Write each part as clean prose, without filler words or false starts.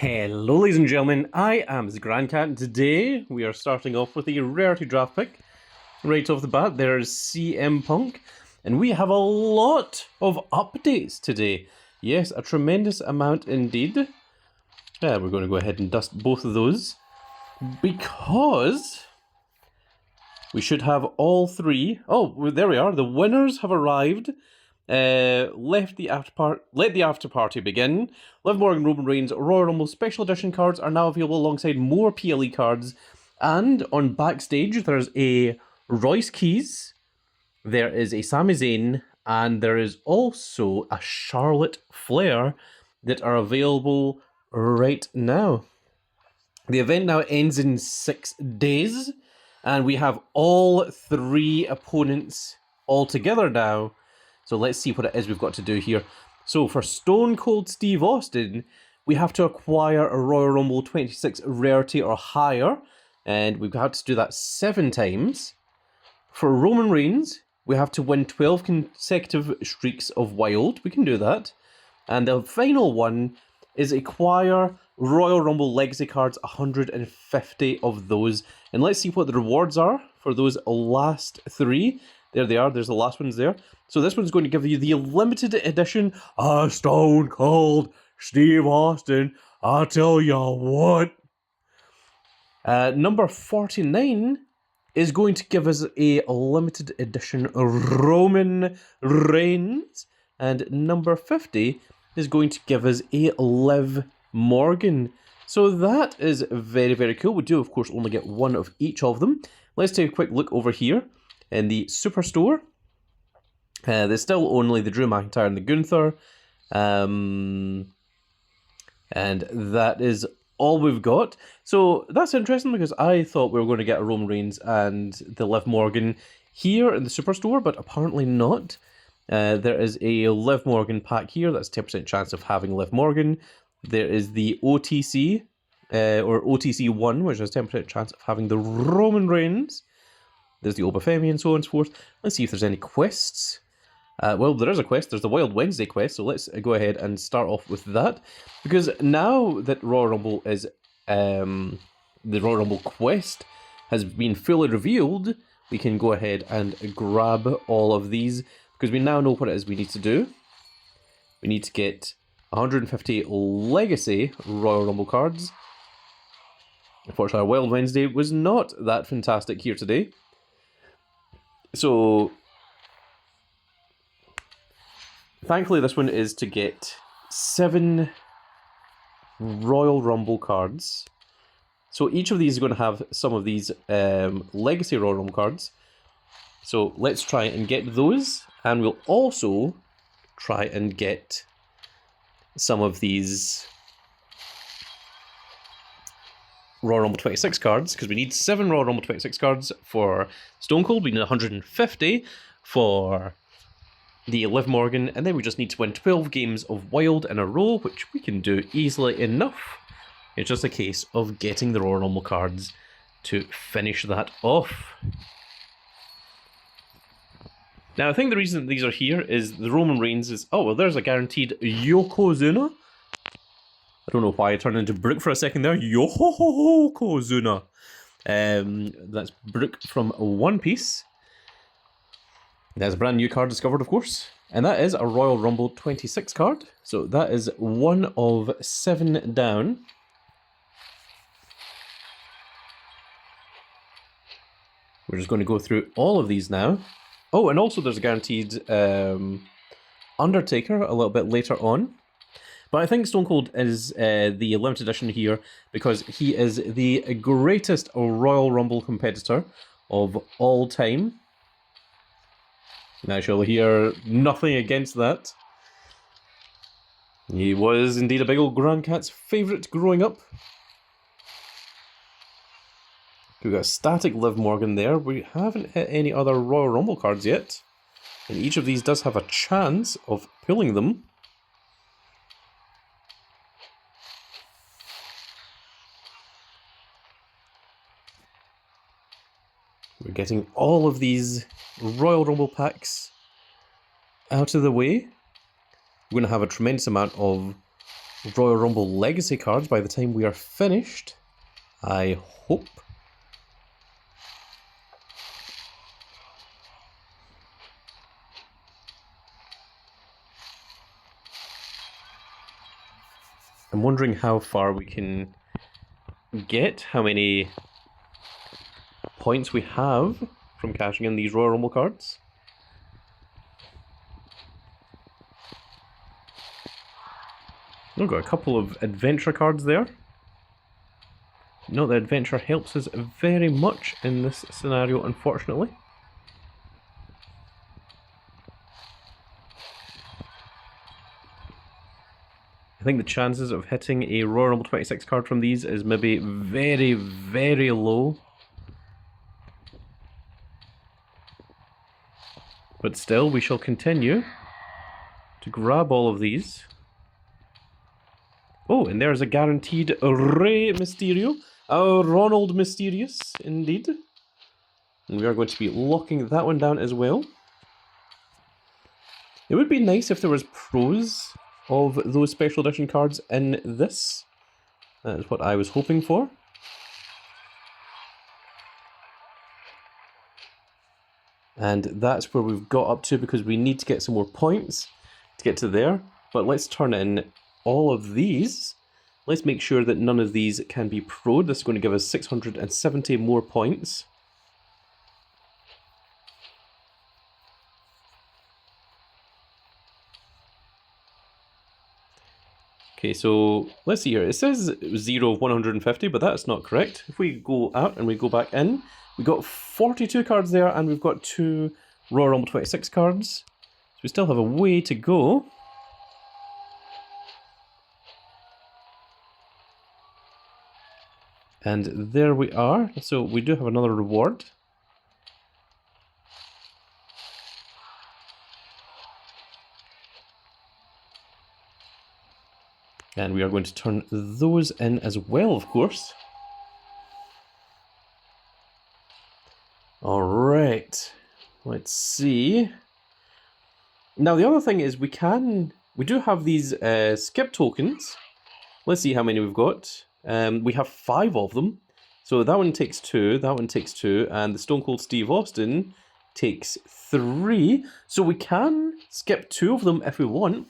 Hello ladies and gentlemen, I am the Grand Cat, and today we are starting off with a rarity draft pick. Right off the bat, there's CM Punk, and we have a lot of updates today. Yes, a tremendous amount indeed. We're going to go ahead and dust both of those, because we should have all three. Oh, there we are, the winners have arrived. Let the after party begin. Liv Morgan, Roman Reigns, Royal Rumble Special Edition cards are now available alongside more PLE cards. And on backstage, there's a Royce Keys, there is a Sami Zayn, and there is also a Charlotte Flair that are available right now. The event now ends in 6 days, and we have all three opponents all together now. So let's see what it is we've got to do here. So for Stone Cold Steve Austin, we have to acquire a Royal Rumble 26 rarity or higher, and we've had to do that 7 times. For Roman Reigns, we have to win 12 consecutive streaks of Wild. We can do that. And the final one is acquire Royal Rumble Legacy cards, 150 of those. And let's see what the rewards are for those last 3. There they are, there's the last ones there. So this one's going to give you the limited edition Stone Cold Steve Austin. I tell you what. Number 49 is going to give us a limited edition Roman Reigns. And number 50 is going to give us a Liv Morgan. So that is very, very cool. We do, of course, only get one of each of them. Let's take a quick look over here in the Superstore. There's still only the Drew McIntyre and the Gunther. And that is all we've got. So that's interesting, because I thought we were going to get a Roman Reigns and the Liv Morgan here in the Superstore, but apparently not. There is a Liv Morgan pack here. That's 10% chance of having Liv Morgan. There is the OTC, or OTC1, which has 10% chance of having the Roman Reigns. There's the Obafemi and so on and so forth. Let's see if there's any quests. Well, there is a quest. There's the Wild Wednesday quest, so let's go ahead and start off with that. Because now that Royal Rumble is... the Royal Rumble quest has been fully revealed, we can go ahead and grab all of these, because we now know what it is we need to do. We need to get 150 Legacy Royal Rumble cards. Unfortunately, our Wild Wednesday was not that fantastic here today. So, thankfully this one is to get 7 Royal Rumble cards. So each of these is going to have some of these Legacy Royal Rumble cards. So let's try and get those, and we'll also try and get some of these Royal Rumble 26 cards, because we need 7 Royal Rumble 26 cards for Stone Cold. We need 150 for the Liv Morgan, and then we just need to win 12 games of Wild in a row, which we can do easily enough. It's just a case of getting the Royal Rumble cards to finish that off. Now, I think the reason these are here is the Roman Reigns is... Oh, well, there's a guaranteed Yokozuna. I don't know why I turned into Brooke for a second there. Yokozuna. That's Brooke from One Piece. There's a brand new card discovered, of course. And that is a Royal Rumble 26 card. So that is 1 of 7 down. We're just going to go through all of these now. Oh, and also there's a guaranteed Undertaker a little bit later on. But I think Stone Cold is the limited edition here because he is the greatest Royal Rumble competitor of all time. Now you'll hear nothing against that. He was indeed a big old Grand Cat's favourite growing up. We've got a static Liv Morgan there. We haven't hit any other Royal Rumble cards yet. And each of these does have a chance of pulling them. We're getting all of these Royal Rumble packs out of the way. We're going to have a tremendous amount of Royal Rumble Legacy cards by the time we are finished. I hope. I'm wondering how far we can get, how many points we have from cashing in these Royal Rumble cards. We've got a couple of adventure cards there. Not that adventure helps us very much in this scenario, unfortunately. I think the chances of hitting a Royal Rumble 26 card from these is maybe very, very low. But still, we shall continue to grab all of these. Oh, and there's a guaranteed Rey Mysterio. Ronald Mysterious, indeed. And we are going to be locking that one down as well. It would be nice if there was pros of those special edition cards in this. That is what I was hoping for. And that's where we've got up to, because we need to get some more points to get to there. But let's turn in all of these. Let's make sure that none of these can be pro'd. This is going to give us 670 more points. Okay, so let's see here. It says 0 of 150, but that's not correct. If we go out and we go back in, we got 42 cards there, and we've got 2 Royal Rumble 26 cards. So we still have a way to go. And there we are. So we do have another reward. And we are going to turn those in as well, of course. Alright. Let's see. Now the other thing is we do have these skip tokens. Let's see how many we've got. We have 5 of them. So that one takes 2, that one takes 2, and the Stone Cold Steve Austin takes 3. So we can skip 2 of them if we want.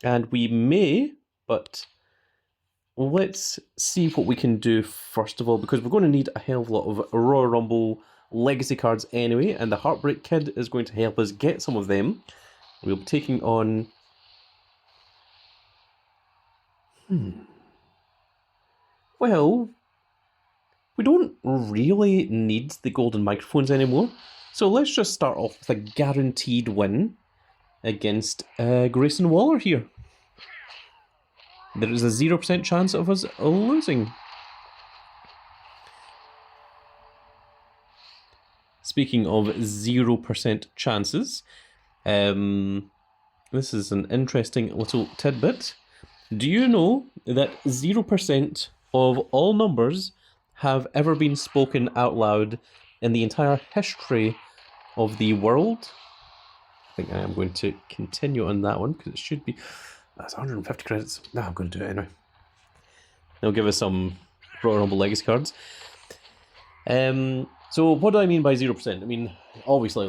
And we may, but let's see what we can do first of all, because we're going to need a hell of a lot of Royal Rumble Legacy cards anyway, and the Heartbreak Kid is going to help us get some of them. We'll be taking on... Well, we don't really need the golden microphones anymore, so let's just start off with a guaranteed win against Grayson Waller here. There is a 0% chance of us losing. Speaking of 0% chances, this is an interesting little tidbit. Do you know that 0% of all numbers have ever been spoken out loud in the entire history of the world? I think I am going to continue on that one, because it should be... That's 150 credits. No, I'm going to do it anyway. They'll give us some Royal Rumble Legacy cards. So what do I mean by 0%? I mean, obviously,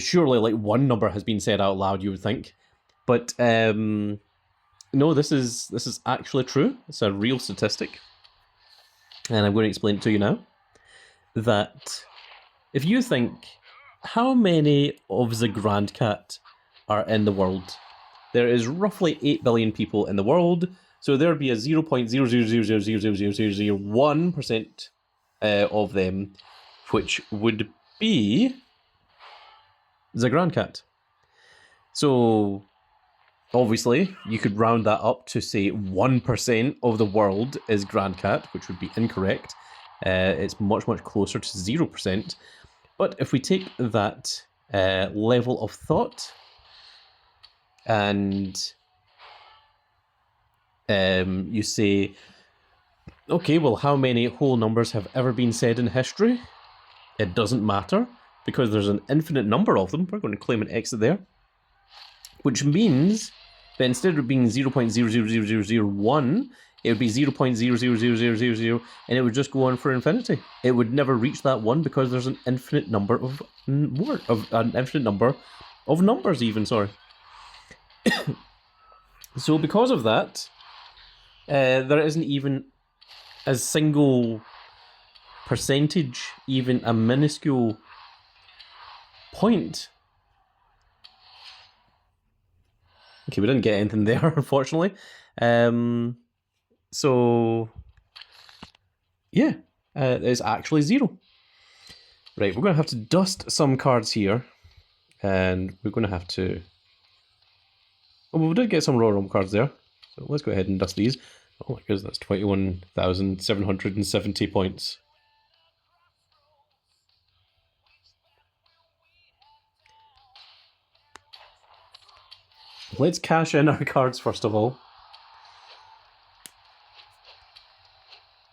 surely, one number has been said out loud, you would think. But, no, this is actually true. It's a real statistic. And I'm going to explain it to you now. That if you think, how many of the Grand Cat are in the world? There is roughly 8 billion people in the world, so there would be a 0.000000001% of them, which would be the Grand Cat. So, obviously, you could round that up to say 1% of the world is Grand Cat, which would be incorrect. It's much, much closer to 0%. But if we take that level of thought, and you say, okay, well, how many whole numbers have ever been said in history? It doesn't matter, because there's an infinite number of them. We're going to claim an exit there. Which means But instead of being 0.000001, it would be 0.000000, and it would just go on for infinity. It would never reach that 1 because there's an infinite number of numbers even, sorry. So because of that, there isn't even a single percentage, even a minuscule point. Okay, we didn't get anything there, unfortunately. So, yeah, it's actually 0. Right, we're going to have to dust some cards here, and we're going to have to... Oh, we did get some Royal Rumble cards there, so let's go ahead and dust these. Oh my goodness, that's 21,770 points. Let's cash in our cards first of all.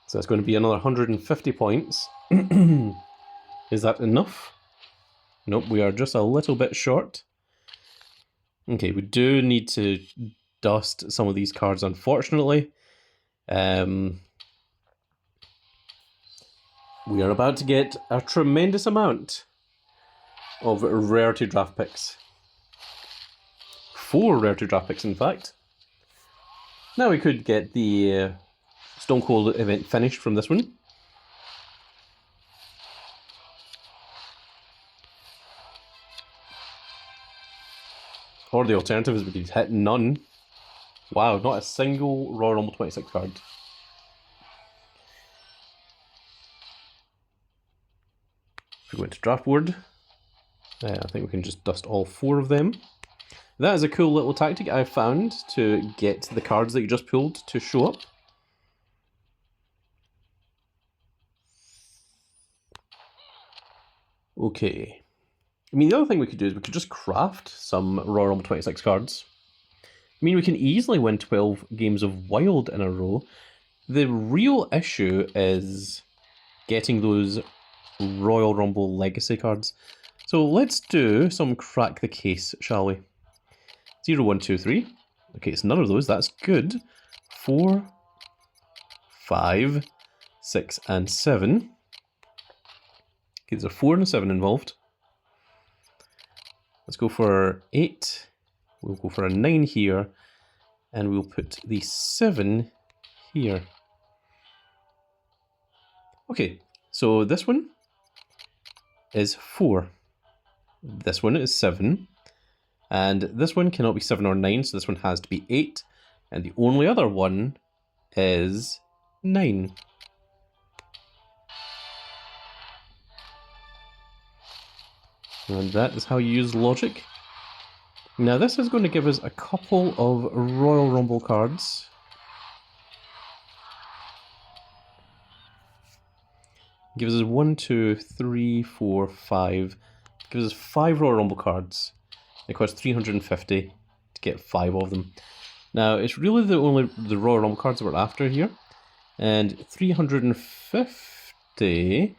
So that's going to be another 150 points. Is that enough? Nope, we are just a little bit short. Okay, we do need to dust some of these cards, unfortunately. We are about to get a tremendous amount of rarity draft picks. 4 rarity draft picks, in fact. Now we could get the Stone Cold event finished from this one. Or the alternative is we could hit none. Wow, not a single Royal Rumble 26 card. If we go into draft board, I think we can just dust all 4 of them. That is a cool little tactic I found to get the cards that you just pulled to show up. Okay. I mean, the other thing we could do is we could just craft some Royal Rumble 26 cards. I mean, we can easily win 12 games of Wild in a row. The real issue is getting those Royal Rumble Legacy cards. So let's do some crack the case, shall we? 0, 1, 2, 3. Okay, it's none of those. That's good. 4, 5, 6, and 7. Okay, there's a 4 and a 7 involved. Let's go for 8. We'll go for a 9 here. And we'll put the 7 here. Okay, so this one is 4. This one is 7. And this one cannot be 7 or 9, so this one has to be 8. And the only other one is 9. And that is how you use logic. Now this is going to give us a couple of Royal Rumble cards. Gives us 1, 2, 3, 4, 5. Gives us 5 Royal Rumble cards. It costs 350 to get 5 of them. Now, it's really the Royal Rumble cards that we're after here. And 350...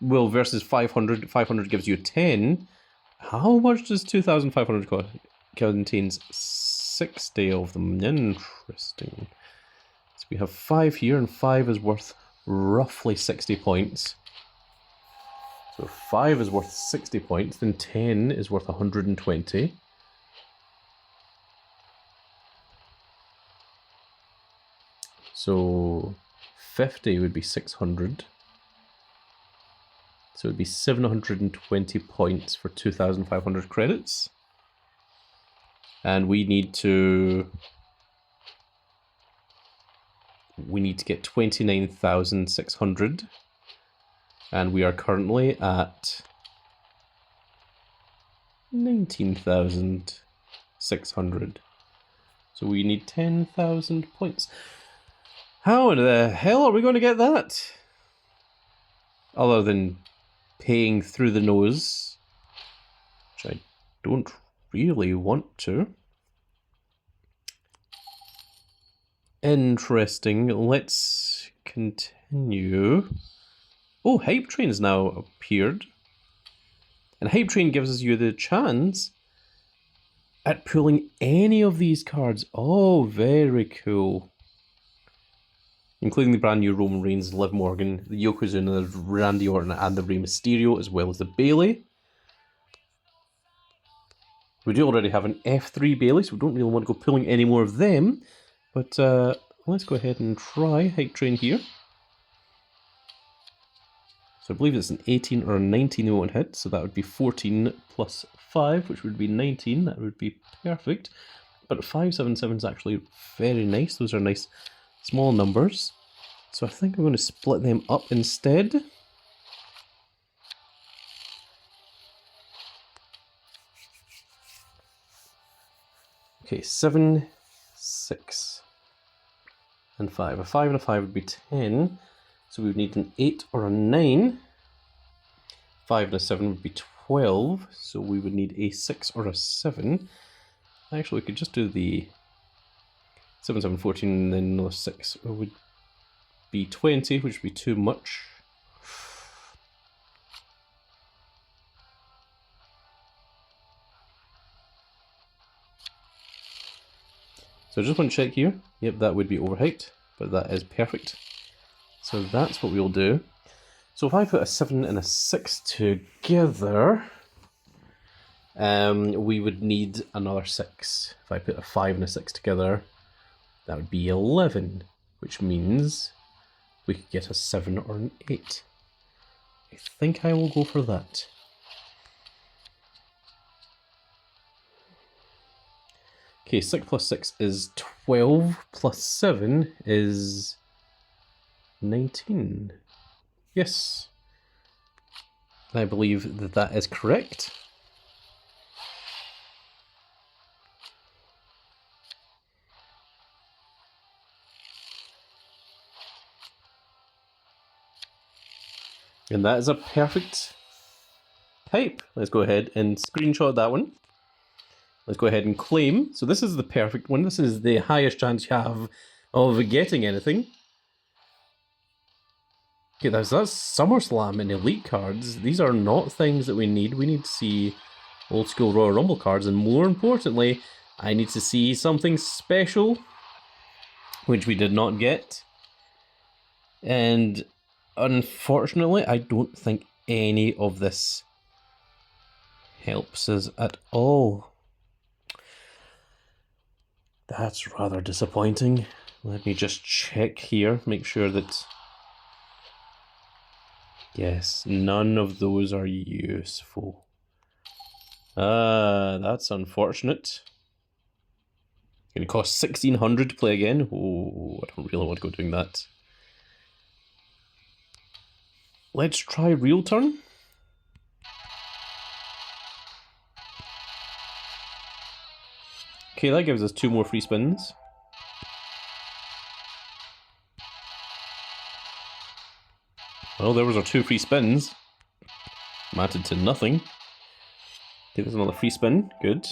Well, versus 500. 500 gives you 10. How much does 2,500 cost? Contains 60 of them. Interesting. So we have 5 here, and 5 is worth roughly 60 points. So 5 is worth 60 points, then 10 is worth 120. So 50 would be 600. So it would be 720 points for 2,500 credits. And we need to get 29,600. And we are currently at 19,600. So we need 10,000 points. How in the hell are we going to get that? Other than paying through the nose, which I don't really want to. Interesting. Let's continue. Oh, Hype Train has now appeared. And Hype Train gives you the chance at pulling any of these cards. Oh, very cool. Including the brand new Roman Reigns, Liv Morgan, the Yokozuna, the Randy Orton, and the Rey Mysterio, as well as the Bayley. We do already have an F3 Bayley, so we don't really want to go pulling any more of them. But let's go ahead and try Hype Train here. So I believe it's an 18 or a 19 we won't hit, so that would be 14 plus 5, which would be 19. That would be perfect. But 577 is actually very nice. Those are nice small numbers. So I think I'm going to split them up instead. Okay, 7, 6, and 5. A 5 and a 5 would be 10. So we would need an 8 or a 9. 5 and a 7 would be 12. So we would need a 6 or a 7. Actually, we could just do the 7, 7, 14, and then another 6. It would be 20, which would be too much. So I just want to check here. Yep, that would be overhyped, but that is perfect. So that's what we'll do. So if I put a 7 and a 6 together, we would need another 6. If I put a 5 and a 6 together, that would be 11, which means we could get a 7 or an 8. I think I will go for that. Okay, 6 plus 6 is 12, plus 7 is 19. Yes. I believe that that is correct. And that is a perfect type. Let's go ahead and screenshot that one. Let's go ahead and claim. So this is the perfect one. This is the highest chance you have of getting anything. Okay, that's SummerSlam and Elite cards. These are not things that we need. We need to see old school Royal Rumble cards, and more importantly, I need to see something special, which we did not get. And unfortunately, I don't think any of this helps us at all. That's rather disappointing. Let me just check here, make sure that... Yes, none of those are useful. That's unfortunate. It's going to cost 1,600 to play again. Oh, I don't really want to go doing that. Let's try Real Turn. Okay, that gives us 2 more free spins. Well, there was our 2 free spins. Mattered to nothing. Give us another free spin. Good.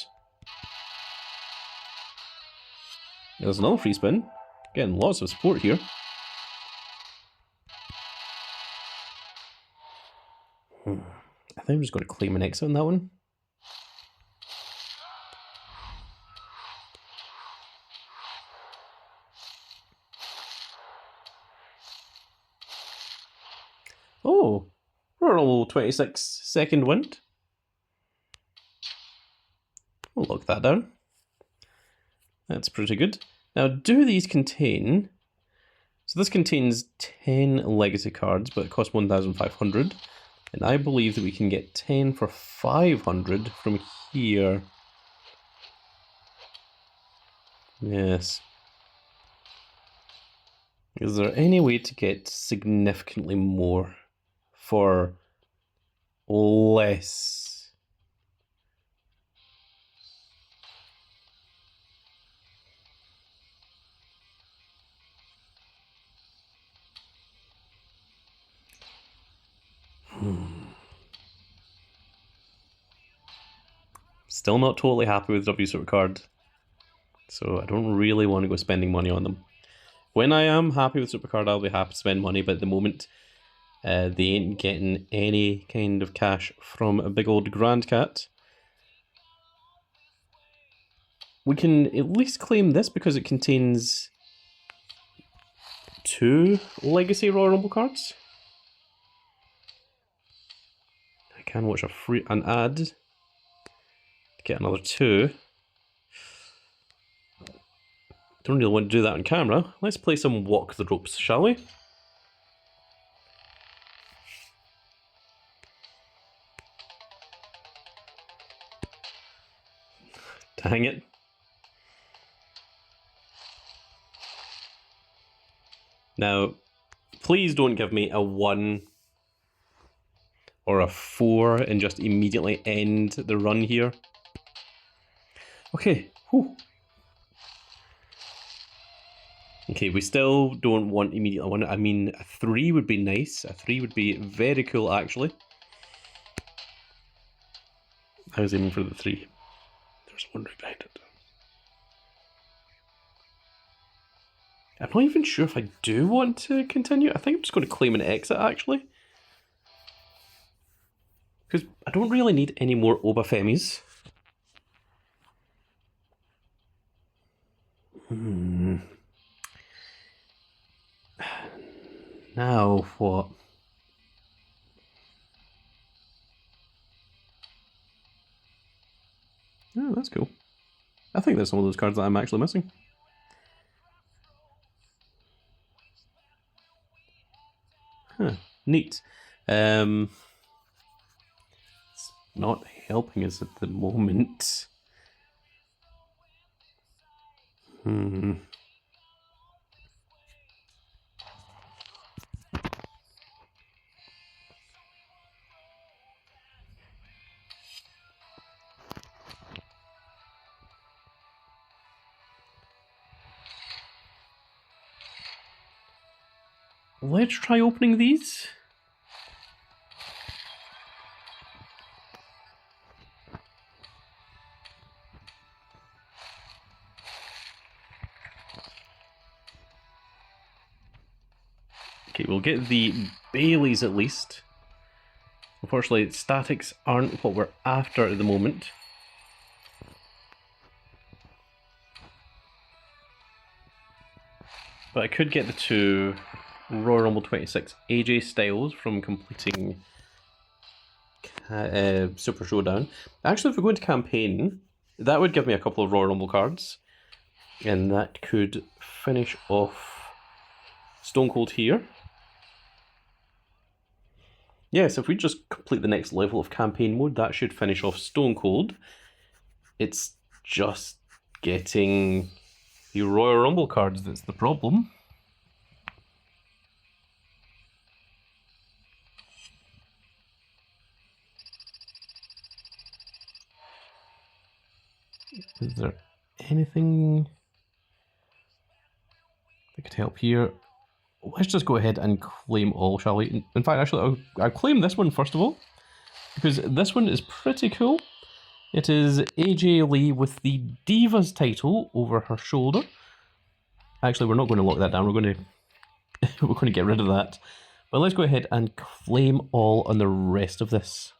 There's another free spin. Getting lots of support here. I think I'm just going to claim an exit on that one. Oh, roll 26 second wind. We'll lock that down. That's pretty good. Now, do these contain... So this contains 10 legacy cards, but it costs 1,500. And I believe that we can get 10 for 500 from here. Yes. Is there any way to get significantly more for less? Still not totally happy with W Supercard, so I don't really want to go spending money on them. When I am happy with Supercard, I'll be happy to spend money, but at the moment, they ain't getting any kind of cash from a big old Grand Cat. We can at least claim this because it contains 2 Legacy Royal Rumble cards. I can watch an ad to get another 2. Don't really want to do that on camera. Let's play some Walk the Ropes, shall we? Dang it. Now, please don't give me a 1 or a 4 and just immediately end the run here. Okay, whew. Okay, we still don't want immediately 1. I mean, a 3 would be nice. A 3 would be very cool, actually. I was aiming for the 3. There's 1 right behind it. I'm not even sure if I do want to continue. I think I'm just going to claim an exit, actually. Because I don't really need any more Obafemis. Now what? Oh, that's cool. I think there's some of those cards that I'm actually missing. Huh, neat. It's not helping us at the moment. Let's try opening these. Okay, we'll get the Baileys at least. Unfortunately, statics aren't what we're after at the moment. But I could get the 2 Royal Rumble 26 AJ Styles from completing Super Showdown. Actually, if we go into campaign, that would give me a couple of Royal Rumble cards. And that could finish off Stone Cold here. Yes, if we just complete the next level of campaign mode, that should finish off Stone Cold. It's just getting the Royal Rumble cards that's the problem. Is there anything that could help here? Let's just go ahead and claim all, shall we? In fact, actually, I'll claim this one first of all, because this one is pretty cool. It is AJ Lee with the Divas title over her shoulder. Actually, we're not going to lock that down. We're going to get rid of that. But let's go ahead and claim all on the rest of this.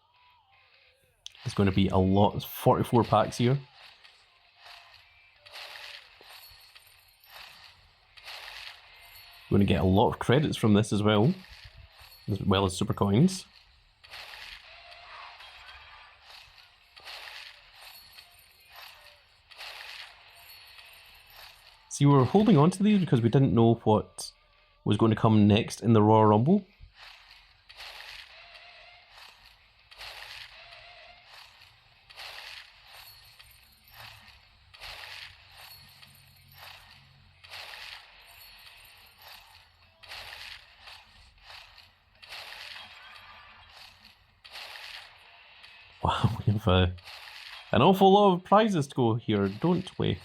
It's going to be a lot. 44 packs here. We're going to get a lot of credits from this as well as super coins. See, we were holding on to these because we didn't know what was going to come next in the Royal Rumble. Wow, we have an awful lot of prizes to go here, don't we?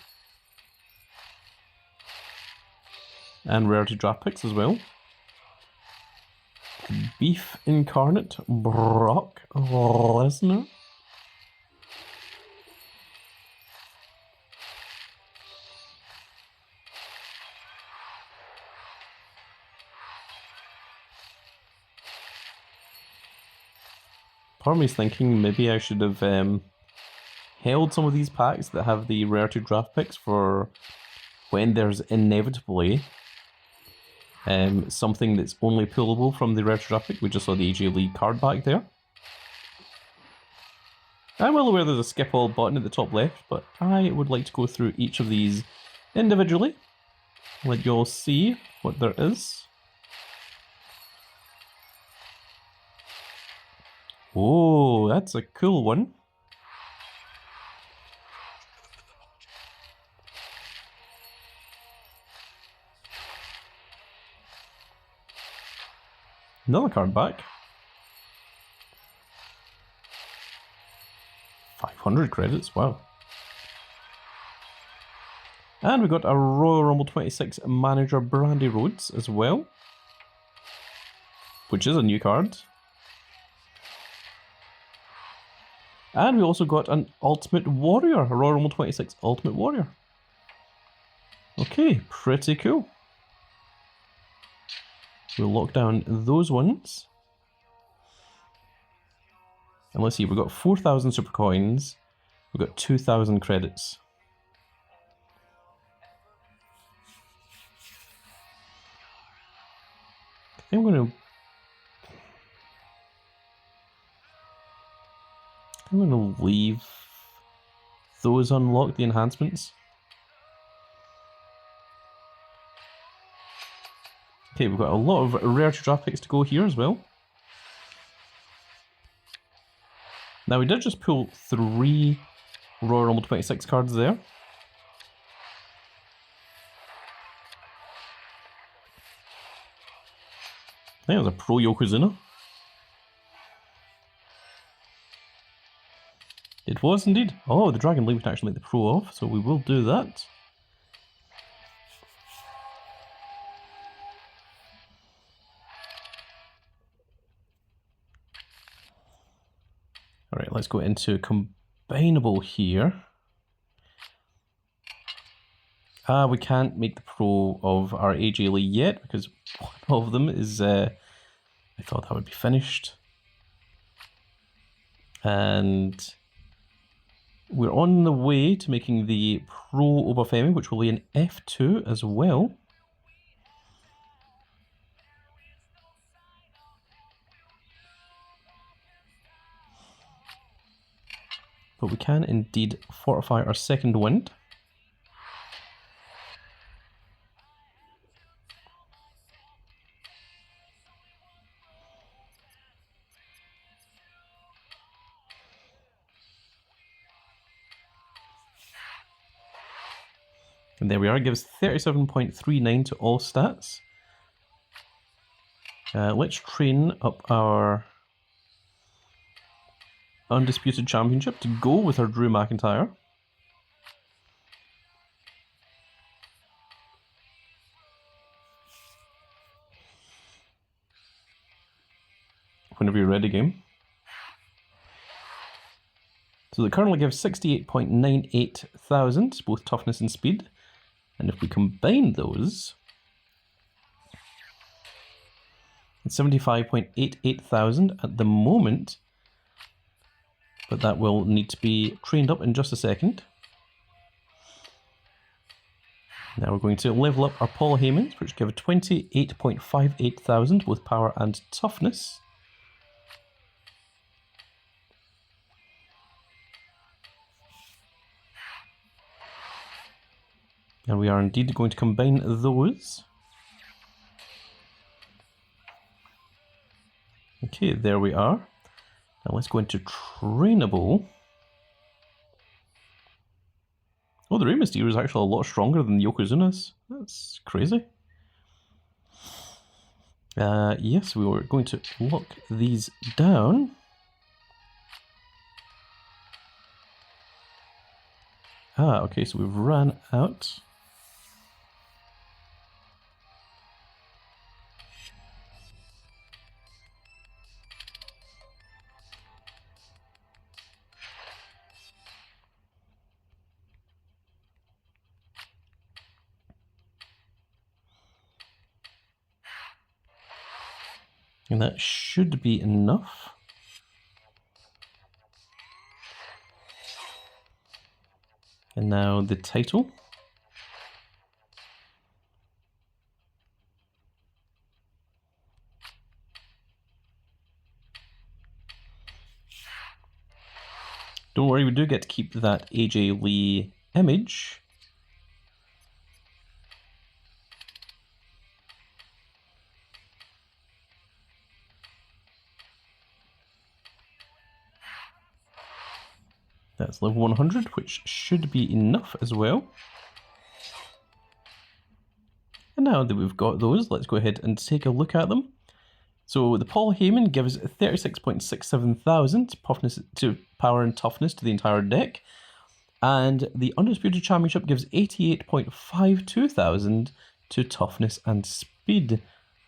And rarity draft picks as well. Beef Incarnate, Brock Lesnar. Part of me's thinking maybe I should have held some of these packs that have the rarity draft picks for when there's inevitably something that's only pullable from the rarity draft pick. We just saw the AJ Lee card back there. I'm well aware there's a skip all button at the top left, but I would like to go through each of these individually. Let you all see what there is. Oh, that's a cool one. Another card back. 500 credits, wow. And we got a Royal Rumble 26 manager Brandy Rhodes as well, which is a new card. And we also got an Ultimate Warrior, a Royal Rumble 26 Ultimate Warrior. Okay, pretty cool. We'll lock down those ones. And let's see, we've got 4,000 super coins, we've got 2,000 credits. I think I'm going to leave those unlocked, the enhancements. Okay, we've got a lot of rarity draft picks to go here as well. Now we did just pull 3 Royal Rumble 26 cards there. I think it was a Pro Yokozuna. It was indeed. Oh, the Dragon Lee we can actually make the Pro of, so we will do that. Alright, let's go into combinable here. We can't make the Pro of our AJ Lee yet because one of them is, I thought that would be finished. And we're on the way to making the Pro Obafemi, which will be an F2 as well. But we can indeed fortify our second wind. And there we are, it gives 37.39 to all stats. Let's train up our Undisputed Championship to go with our Drew McIntyre. Whenever you're ready, game. So it currently gives 68.98 thousand, both toughness and speed. And if we combine those, it's 75.88 thousand at the moment. But that will need to be trained up in just a second. Now we're going to level up our Paul Heymans, which give 28.58 thousand, both power and toughness. And we are indeed going to combine those. Okay, there we are. Now let's go into trainable. Oh, the Rey Mysterio is actually a lot stronger than Yokozuna's. That's crazy. Yes, we were going to lock these down. Okay, so we've ran out. And that should be enough. And now the title. Don't worry, we do get to keep that AJ Lee image. That's level 100, which should be enough as well. And now that we've got those, let's go ahead and take a look at them. So the Paul Heyman gives 36.67 thousand to power and toughness to the entire deck. And the Undisputed Championship gives 88.52 thousand to toughness and speed,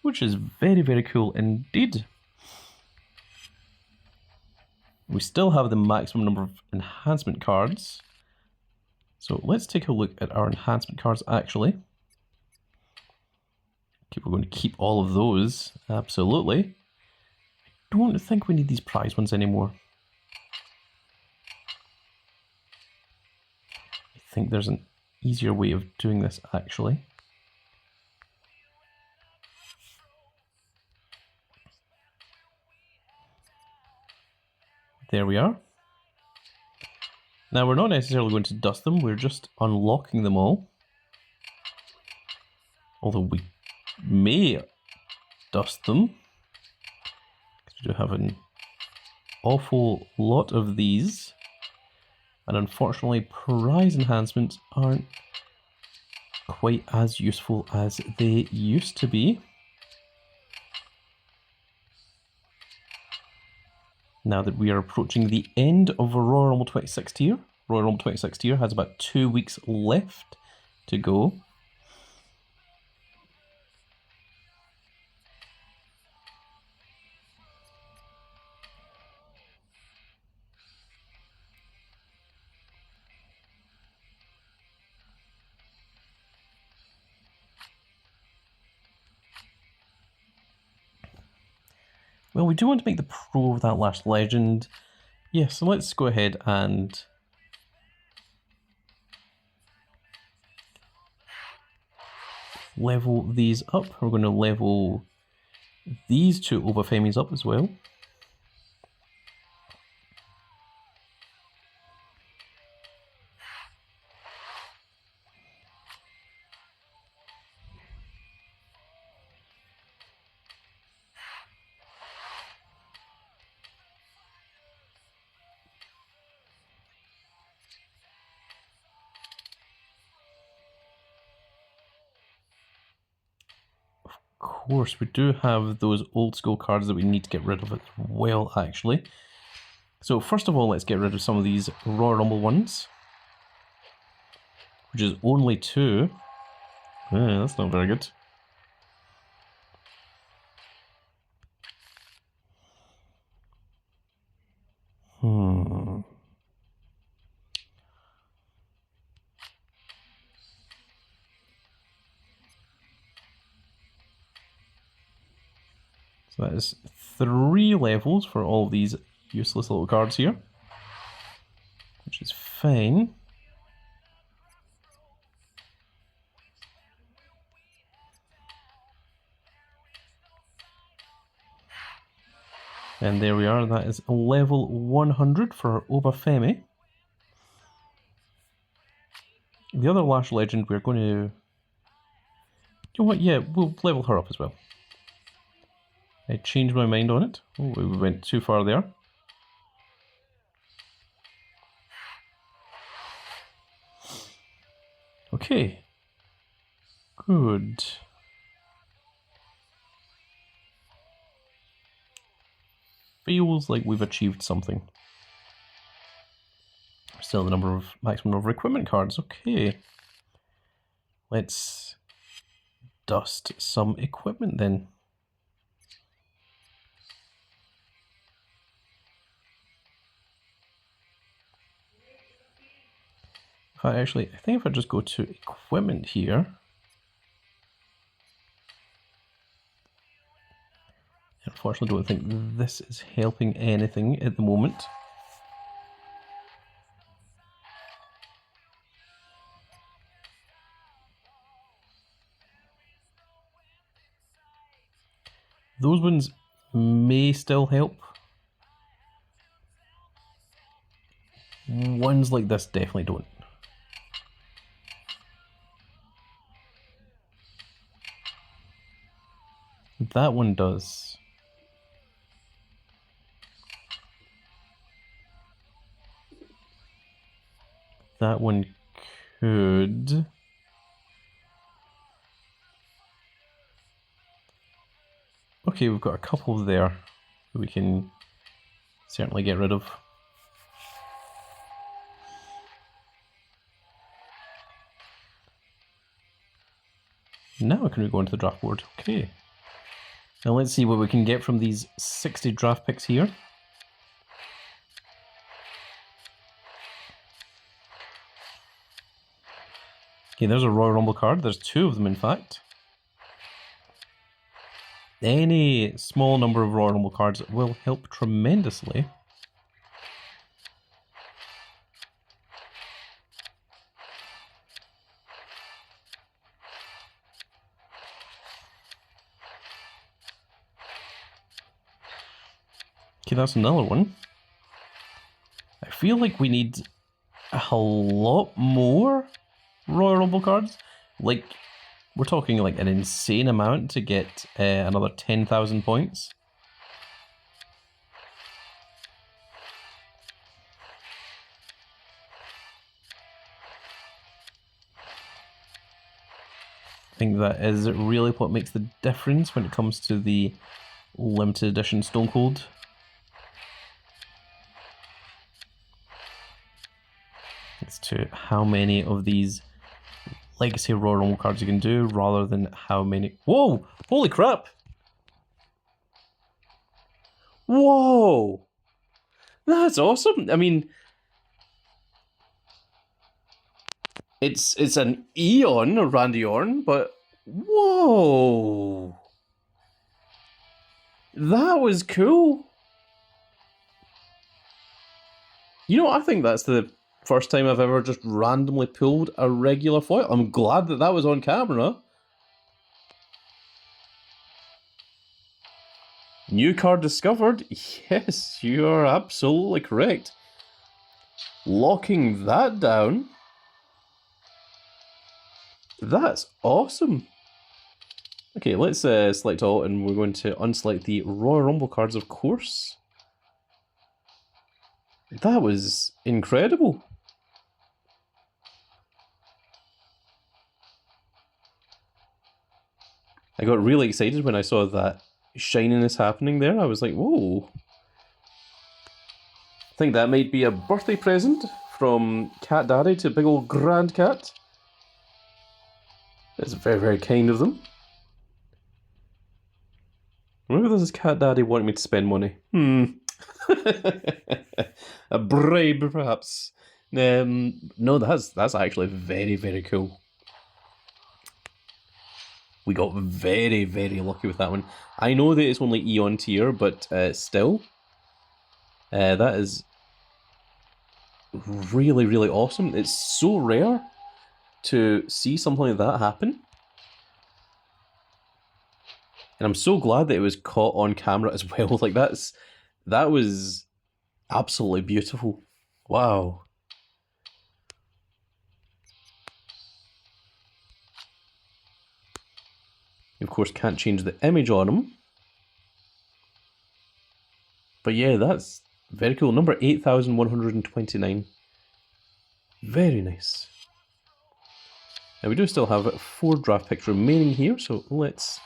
which is very, very cool indeed. We still have the maximum number of enhancement cards. So let's take a look at our enhancement cards actually. Okay, we're going to keep all of those, absolutely. I don't think we need these prize ones anymore. I think there's an easier way of doing this actually. There we are. Now we're not necessarily going to dust them, we're just unlocking them all. Although we may dust them. We do have an awful lot of these. And unfortunately, prize enhancements aren't quite as useful as they used to be. Now that we are approaching the end of a Royal Rumble 26 tier. Royal Rumble 26 tier has about 2 weeks left to go. Well, we do want to make the pro of that last legend. Yeah, so let's go ahead and level these up. We're going to level these two Obafemis up as well. Of course, we do have those old school cards that we need to get rid of as well, actually. So first of all, let's get rid of some of these Royal Rumble ones, which is only 2. That's not very good. So that is 3 levels for all of these useless little cards here, which is fine. And there we are, that is level 100 for Obafemi. The other Lash Legend, we're going to... You know what, yeah, we'll level her up as well. I changed my mind on it. Oh, we went too far there. Okay. Good. Feels like we've achieved something. Still the maximum number of equipment cards. Okay. Let's dust some equipment then. I think if I just go to equipment here, unfortunately don't think this is helping anything at the moment. Those ones may still help. Ones like this definitely don't. That one does. That one could. Okay, we've got a couple there that we can certainly get rid of. Now can we go into the draft board? Okay. Now let's see what we can get from these 60 draft picks here. Okay, there's a Royal Rumble card. There's 2 of them, in fact. Any small number of Royal Rumble cards will help tremendously. Okay, that's another one. I feel like we need a lot more Royal Rumble cards. Like, we're talking like an insane amount to get another 10,000 points. I think that is really what makes the difference when it comes to the limited edition Stone Cold. As to how many of these Legacy Royal Rumble cards you can do, rather than how many... Whoa! Holy crap! Whoa! That's awesome! I mean... It's an Eon, or Randy Orton, but... Whoa! That was cool! You know, I think that's the first time I've ever just randomly pulled a regular foil. I'm glad that that was on camera. New card discovered. Yes, you are absolutely correct. Locking that down. That's awesome. Okay, let's select all, and we're going to unselect the Royal Rumble cards, of course. That was incredible. I got really excited when I saw that shininess happening there. I was like, whoa. I think that might be a birthday present from Cat Daddy to Big Old Grand Cat. That's very, very kind of them. Maybe this is Cat Daddy wanting me to spend money. A bribe, perhaps. No, that's actually very, very cool. We got very, very lucky with that one. I know that it's only Eon tier, but still. That is really, really awesome. It's so rare to see something like that happen. And I'm so glad that it was caught on camera as well. Like, that was absolutely beautiful. Wow. You, of course, can't change the image on them. But yeah, that's very cool. Number 8,129. Very nice. Now we do still have 4 draft picks remaining here, so let's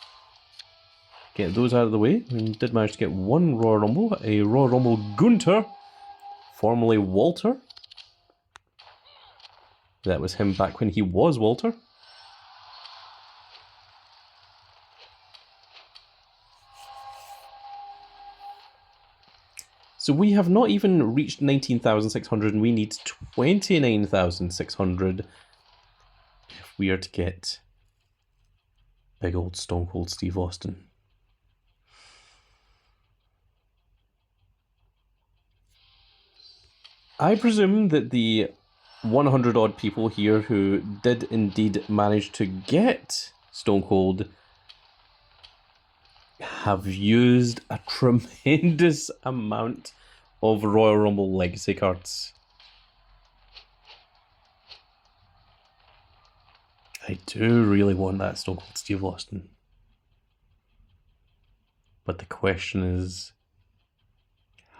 get those out of the way. We did manage to get 1 Royal Rumble, a Royal Rumble Gunter, formerly Walter. That was him back when he was Walter. So we have not even reached 19,600, and we need 29,600 if we are to get big old Stone Cold Steve Austin. I presume that the 100 odd people here who did indeed manage to get Stone Cold have used a tremendous amount of Royal Rumble Legacy cards. I do really want that Stone Cold Steve Austin. But the question is,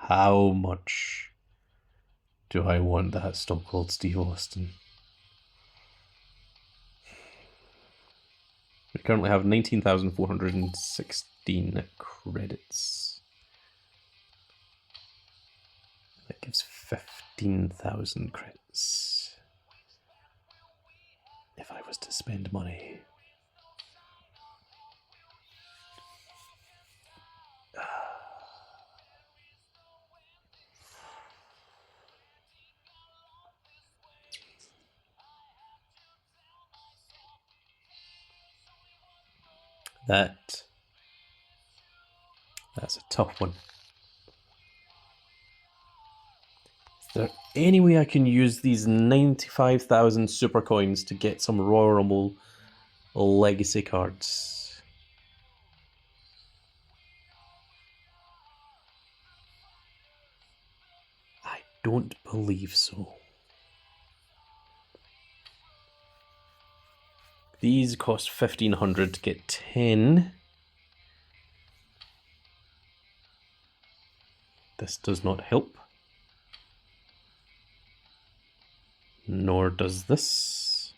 how much do I want that Stone Cold Steve Austin? We currently have 19,416 credits. That gives 15,000 credits. If I was to spend money. That's a tough one. Is there any way I can use these 95,000 super coins to get some Royal Rumble Legacy cards? I don't believe so. These cost 1,500 to get 10. This does not help. Nor does this.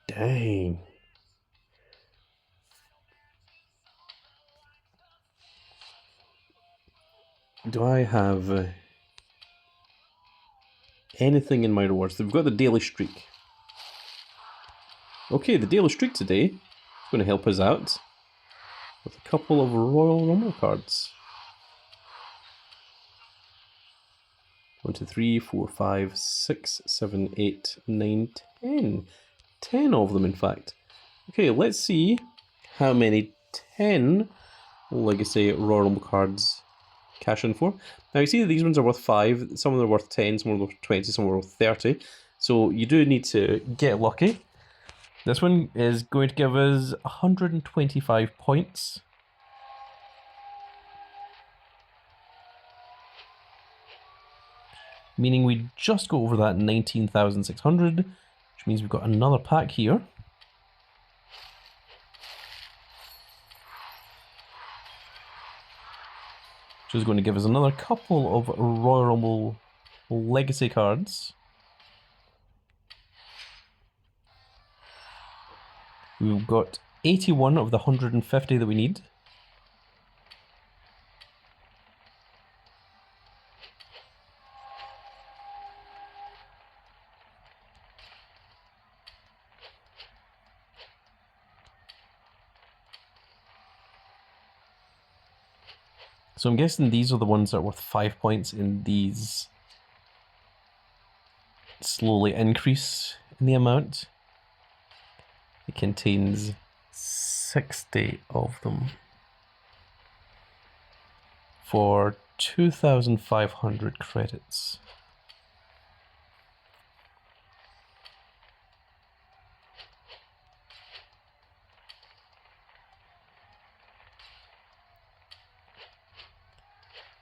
Dang. Do I have anything in my rewards? We've got the daily streak. Okay, the daily streak today is going to help us out with a couple of Royal Rumble cards. 1, 2, 3, 4, 5, 6, 7, 8, 9, 10. 10 of them, in fact. Okay, let's see how many 10 Legacy Royal Rumble cards cash in for. Now you see that these ones are worth 5, some of them are worth 10, some are worth 20, some are worth 30. So you do need to get lucky. This one is going to give us 125 points. Meaning we just go over that 19,600, which means we've got another pack here. Which is going to give us another couple of Royal Rumble Legacy cards. We've got 81 of the 150 that we need. So I'm guessing these are the ones that are worth 5 points, and these slowly increase in the amount. It contains 60 of them for 2,500 credits.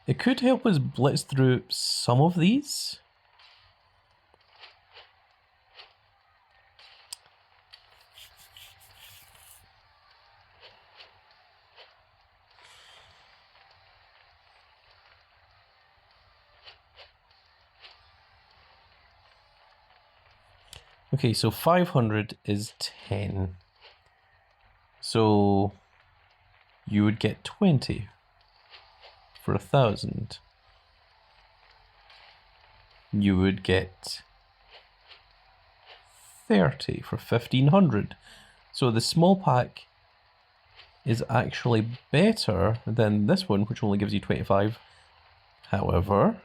It could help us blitz through some of these. Okay, so 500 is 10. So you would get 20 for 1,000. You would get 30 for 1,500. So the small pack is actually better than this one, which only gives you 25. However,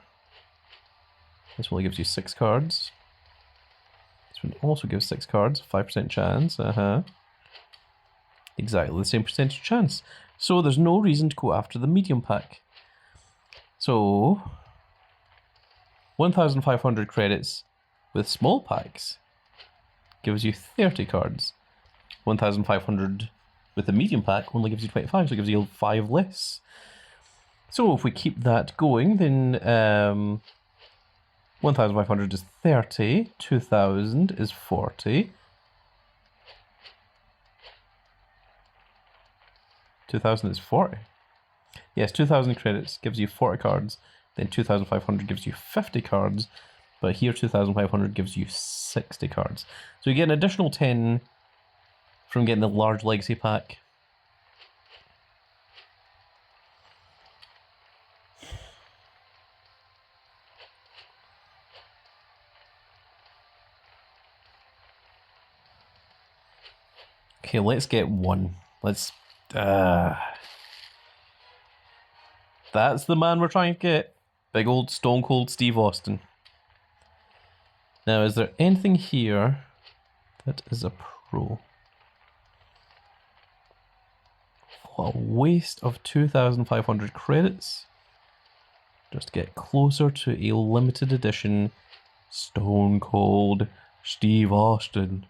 this only gives you 6 cards. This one also gives 6 cards, 5% chance. Exactly the same percentage chance. So there's no reason to go after the medium pack. So 1,500 credits with small packs gives you 30 cards. 1,500 with the medium pack only gives you 25, so it gives you 5 less. So if we keep that going, then 1,500 is 30, 2,000 is 40. 2,000 is 40. Yes, 2,000 credits gives you 40 cards, then 2,500 gives you 50 cards, but here 2,500 gives you 60 cards. So you get an additional 10 from getting the large legacy pack. Okay, let's get one. Let's... That's the man we're trying to get. Big old Stone Cold Steve Austin. Now, is there anything here that is a pro? What a waste of 2,500 credits. Just get closer to a limited edition Stone Cold Steve Austin.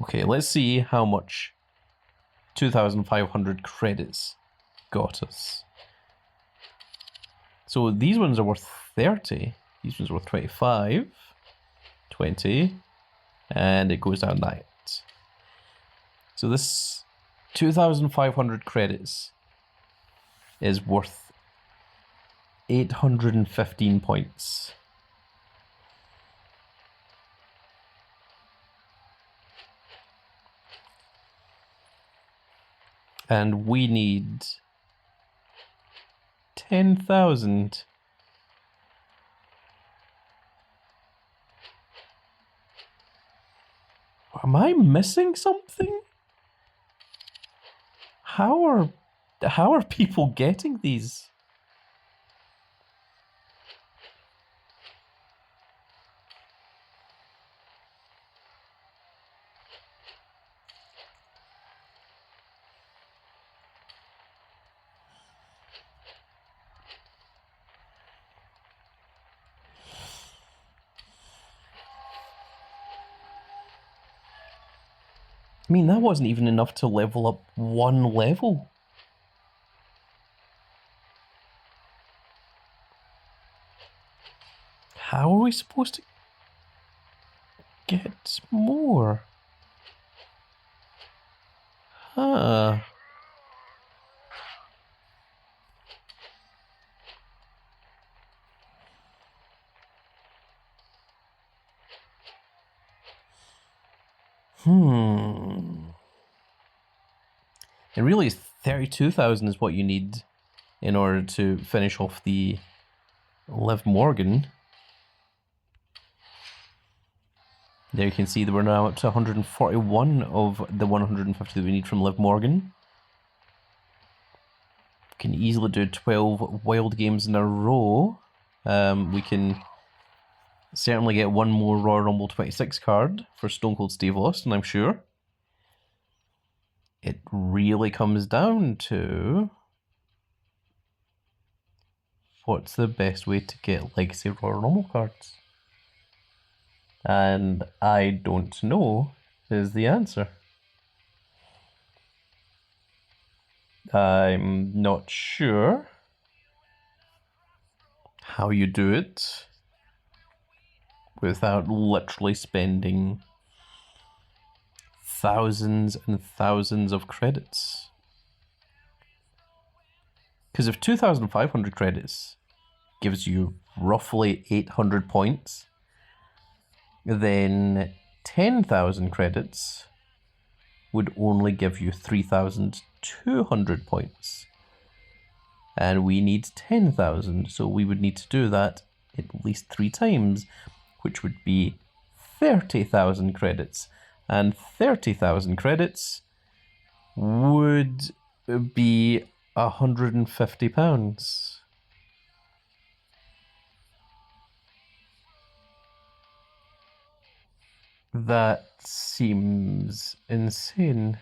Okay, let's see how much 2,500 credits got us. So these ones are worth 30. These ones are worth 25, 20, and it goes down that. So this 2,500 credits is worth 815 points. And we need 10,000. Am I missing something? How are people getting these? I mean, that wasn't even enough to level up one level. How are we supposed to get more? Huh. It really is 32,000 is what you need in order to finish off the Liv Morgan. There you can see that we're now up to 141 of the 150 that we need from Liv Morgan. We can easily do 12 wild games in a row. We can certainly get one more Royal Rumble 26 card for Stone Cold Steve Austin, I'm sure. It really comes down to what's the best way to get Legacy Royal Rumble cards? And I don't know is the answer. I'm not sure how you do it without literally spending thousands and thousands of credits. Because if 2,500 credits gives you roughly 800 points, then 10,000 credits would only give you 3,200 points. And we need 10,000, so we would need to do that at least 3 times, which would be 30,000 credits. And 30,000 credits would be £150. That seems insane.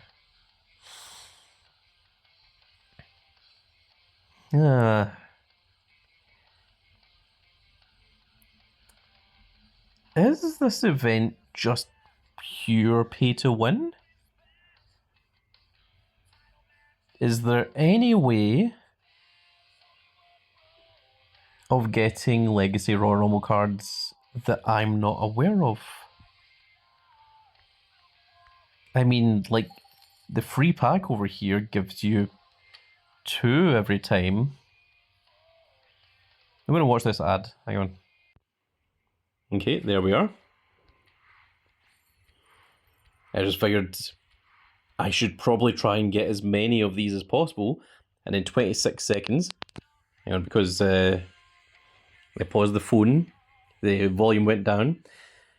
Is this event just pure pay to win? Is there any way of getting Legacy Royal Rumble cards that I'm not aware of? I mean, like, the free pack over here gives you 2 every time. I'm going to watch this ad. Hang on. Okay, there we are. I just figured I should probably try and get as many of these as possible. And in 26 seconds, hang on, because I paused the phone, the volume went down.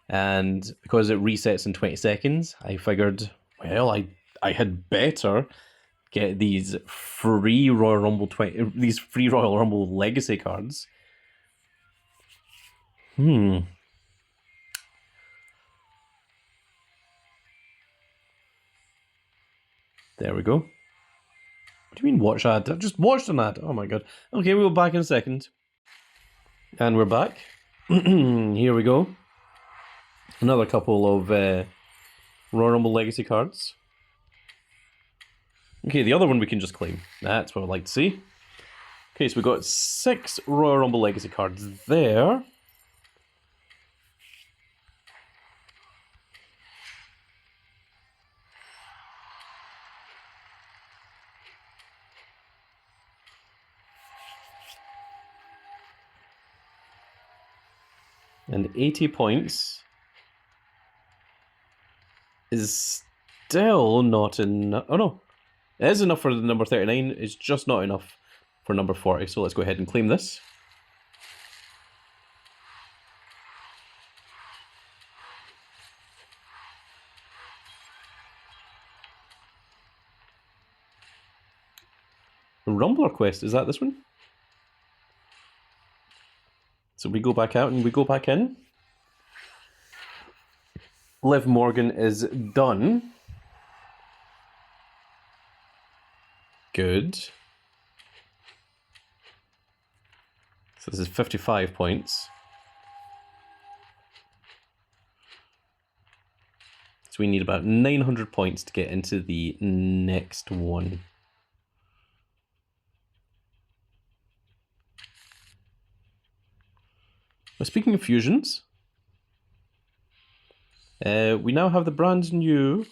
And because it resets in 20 seconds, I figured, well, I had better get these free Royal Rumble Legacy cards. There we go. What do you mean watch ad? I just watched an ad. Oh my god. Okay, we'll be back in a second. And we're back. Here we go. Another couple of Royal Rumble Legacy cards. Okay, the other one we can just claim. That's what I'd like to see. Okay, so we've got 6 Royal Rumble Legacy cards there. And 80 points is still not enough. Oh no, it is enough for the number 39. It's just not enough for number 40. So let's go ahead and claim this. Rumbler Quest, is that this one? So we go back out and we go back in. Liv Morgan is done. Good. So this is 55 points. So we need about 900 points to get into the next one. Now, speaking of fusions, we now have the brand new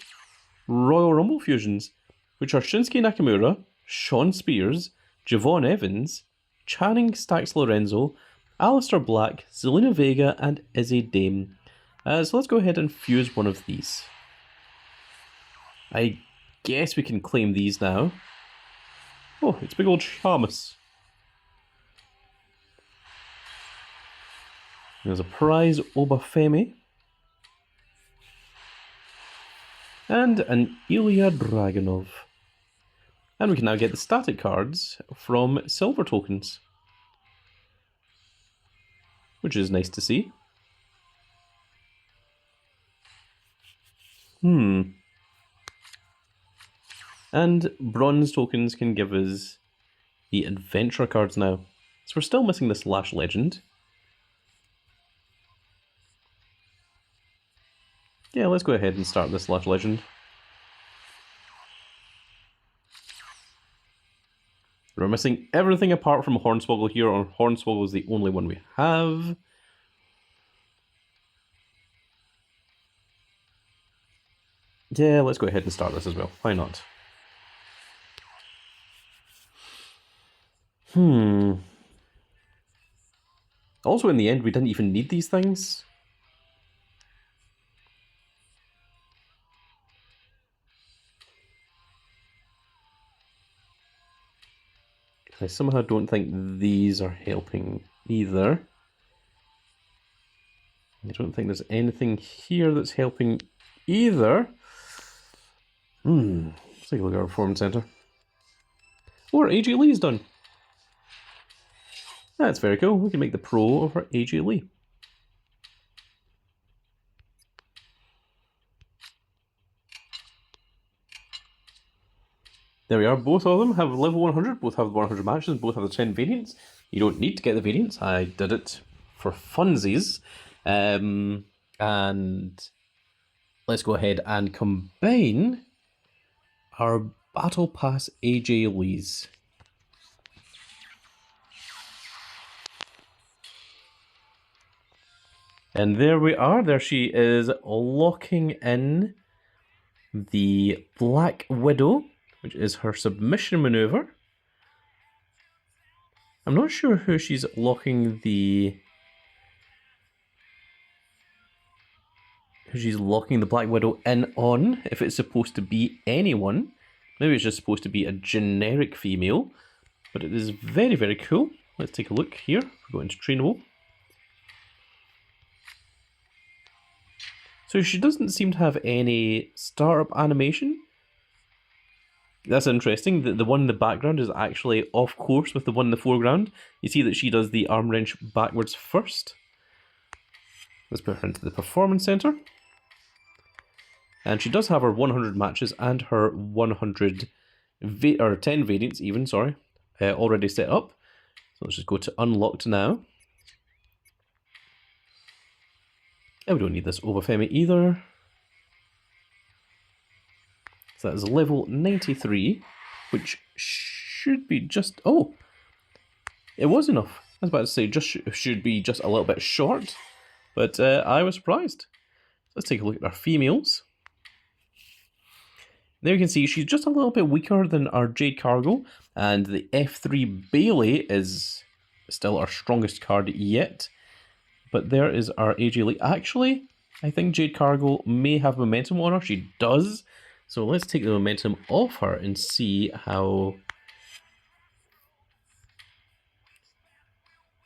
Royal Rumble fusions, which are Shinsuke Nakamura, Shawn Spears, Javon Evans, Channing Stax Lorenzo, Aleister Black, Zelina Vega, and Izzy Dame. So let's go ahead and fuse one of these. I guess we can claim these now. Oh, it's big old Sheamus. There's a prize Obafemi. And an Ilya Dragunov. And we can now get the static cards from silver tokens. Which is nice to see. And bronze tokens can give us the adventure cards now. So we're still missing this Lash Legend. Yeah, let's go ahead and start this Lash Legend. We're missing everything apart from Hornswoggle here, or Hornswoggle is the only one we have. Yeah, let's go ahead and start this as well. Why not? Also, in the end, we didn't even need these things. I somehow don't think these are helping either. I don't think there's anything here that's helping either. Let's take a look at our Performance Center. Or AJ Lee's done. That's very cool. We can make the pro over AJ Lee. There we are. Both of them have level 100. Both have 100 matches. Both have the 10 variants. You don't need to get the variants. I did it for funsies. And let's go ahead and combine our Battle Pass AJ Lees. And there we are. There she is, locking in the Black Widow, which is her submission maneuver. I'm not sure who she's locking the... Black Widow in on, if it's supposed to be anyone. Maybe it's just supposed to be a generic female, but it is very, very cool. Let's take a look here. We go into trainable. So she doesn't seem to have any startup animation. That's interesting. The one in the background is actually off course with the one in the foreground. You see that she does the arm wrench backwards first. Let's put her into the performance center. And she does have her 100 matches and her 100 or 10 variants even, sorry, already set up. So let's just go to unlocked now. And we don't need this Obafemi either. So that is level 93, which should be just... Oh! It was enough. I was about to say just should be just a little bit short, but I was surprised. Let's take a look at our females. There you can see she's just a little bit weaker than our Jade Cargill, and the F3 Bailey is still our strongest card yet. But there is our AJ Lee. Actually, I think Jade Cargill may have momentum on her. She does. So let's take the momentum off her and see how...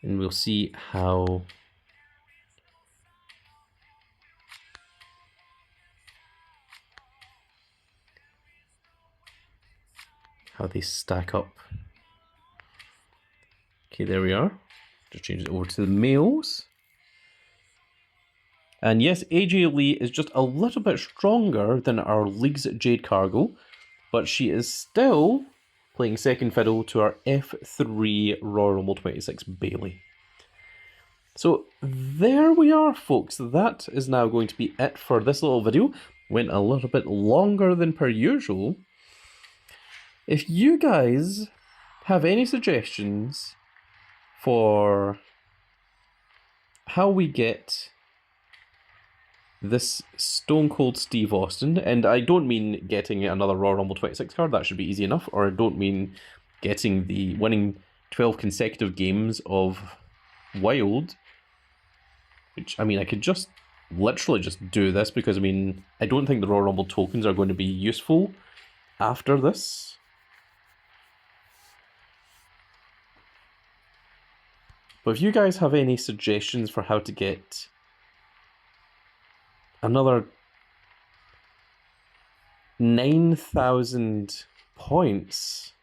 And we'll see how... they stack up. Okay, there we are. Just change it over to the males. And yes, AJ Lee is just a little bit stronger than our League's Jade Cargill, but she is still playing second fiddle to our F3 Royal Rumble 26 Bailey. So there we are, folks. That is now going to be it for this little video. Went a little bit longer than per usual. If you guys have any suggestions for how we get this Stone Cold Steve Austin, and I don't mean getting another Royal Rumble 26 card, that should be easy enough, or I don't mean getting the winning 12 consecutive games of Wild, which, I mean, I could just literally just do this, because, I mean, I don't think the Royal Rumble tokens are going to be useful after this. But if you guys have any suggestions for how to get another 9,000 points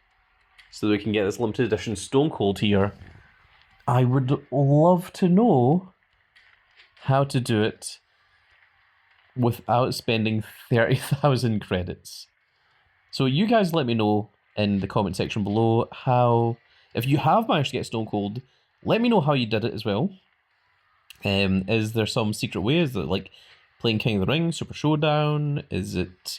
so that we can get this limited edition Stone Cold here, I would love to know how to do it without spending 30,000 credits. So you guys let me know in the comment section below how, if you have managed to get Stone Cold, let me know how you did it as well. Is there some secret way? Is it like playing King of the Ring, Super Showdown? Is it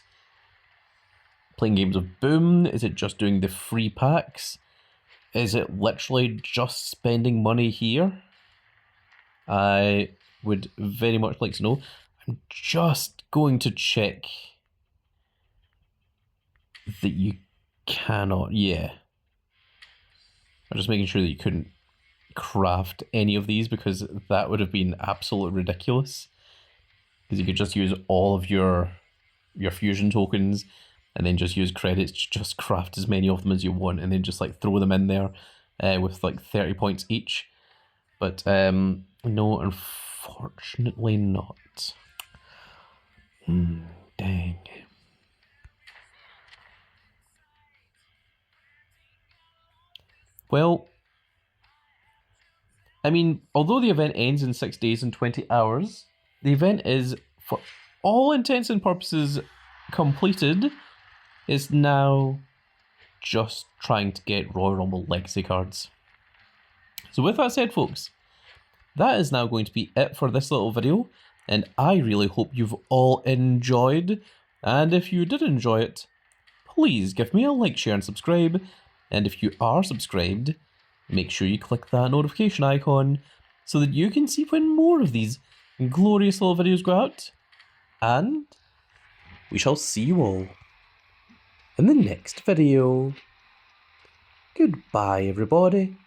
playing games of Boom? Is it just doing the free packs? Is it literally just spending money here? I would very much like to know. I'm just going to check that you cannot, yeah. I'm just making sure that you couldn't craft any of these, because that would have been absolutely ridiculous. Because you could just use all of your fusion tokens and then just use credits to just craft as many of them as you want, and then just like throw them in there with like 30 points each. But no, unfortunately not. Dang. Well, I mean, although the event ends in 6 days and 20 hours, the event is, for all intents and purposes, completed. It's now just trying to get Royal Rumble Legacy cards. So with that said, folks, that is now going to be it for this little video. and I really hope you've all enjoyed. And if you did enjoy it, please give me a like, share, and subscribe. And if you are subscribed, make sure you click that notification icon so that you can see when more of these glorious little videos go out. And we shall see you all in the next video. Goodbye, everybody.